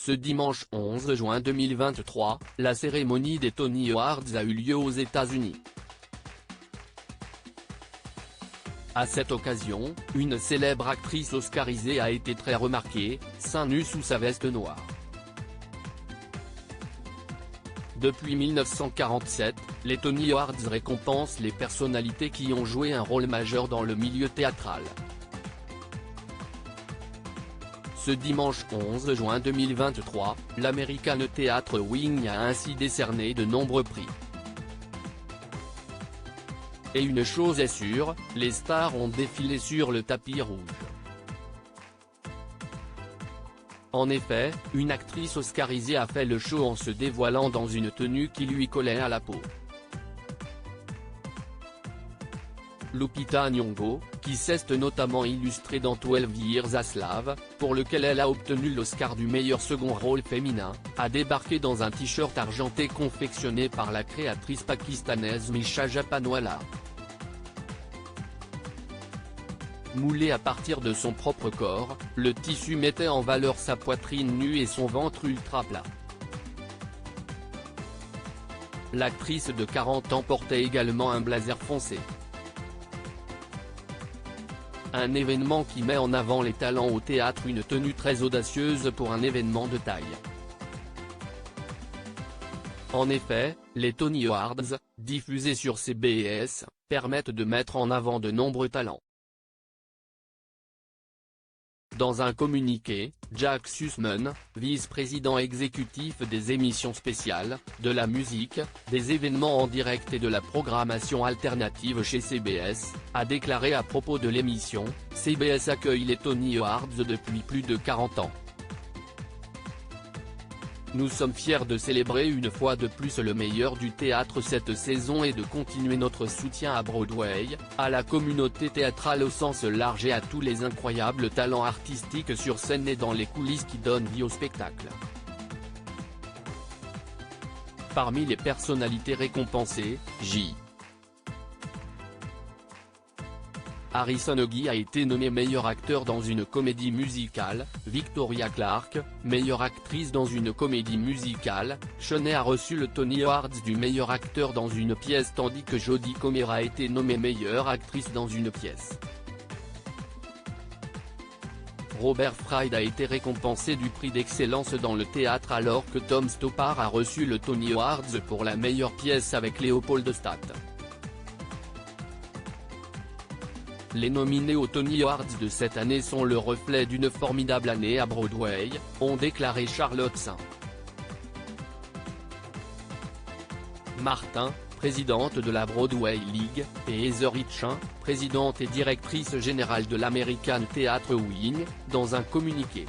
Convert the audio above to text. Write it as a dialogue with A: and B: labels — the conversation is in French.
A: Ce dimanche 11 juin 2023, la cérémonie des Tony Awards a eu lieu aux États-Unis. À cette occasion, une célèbre actrice oscarisée a été très remarquée, seins nus sous sa veste noire. Depuis 1947, les Tony Awards récompensent les personnalités qui ont joué un rôle majeur dans le milieu théâtral. Ce dimanche 11 juin 2023, l'American Theatre Wing a ainsi décerné de nombreux prix. Et une chose est sûre, les stars ont défilé sur le tapis rouge. En effet, une actrice oscarisée a fait le show en se dévoilant dans une tenue qui lui collait à la peau. Lupita Nyong'o, qui s'est notamment illustrée dans 12 Years a Slave, pour lequel elle a obtenu l'Oscar du meilleur second rôle féminin, a débarqué dans un t-shirt argenté confectionné par la créatrice pakistanaise Misha Japanwala. Moulé à partir de son propre corps, le tissu mettait en valeur sa poitrine nue et son ventre ultra plat. L'actrice de 40 ans portait également un blazer foncé. Un événement qui met en avant les talents au théâtre, une tenue très audacieuse pour un événement de taille. En effet, les Tony Awards, diffusés sur CBS, permettent de mettre en avant de nombreux talents. Dans un communiqué, Jack Sussman, vice-président exécutif des émissions spéciales, de la musique, des événements en direct et de la programmation alternative chez CBS, a déclaré à propos de l'émission, « CBS accueille les Tony Awards depuis plus de 40 ans. Nous sommes fiers de célébrer une fois de plus le meilleur du théâtre cette saison et de continuer notre soutien à Broadway, à la communauté théâtrale au sens large et à tous les incroyables talents artistiques sur scène et dans les coulisses qui donnent vie au spectacle. » Parmi les personnalités récompensées, J. Harrison Oggy a été nommé meilleur acteur dans une comédie musicale, Victoria Clark, meilleure actrice dans une comédie musicale, Shoney a reçu le Tony Awards du meilleur acteur dans une pièce tandis que Jodie Comer a été nommée meilleure actrice dans une pièce. Robert Fry a été récompensé du prix d'excellence dans le théâtre alors que Tom Stoppard a reçu le Tony Awards pour la meilleure pièce avec Leopoldstadt. Les nominés aux Tony Awards de cette année sont le reflet d'une formidable année à Broadway, ont déclaré Charlotte St. Martin, présidente de la Broadway League, et Heather Hitchin, présidente et directrice générale de l'American Theatre Wing, dans un communiqué.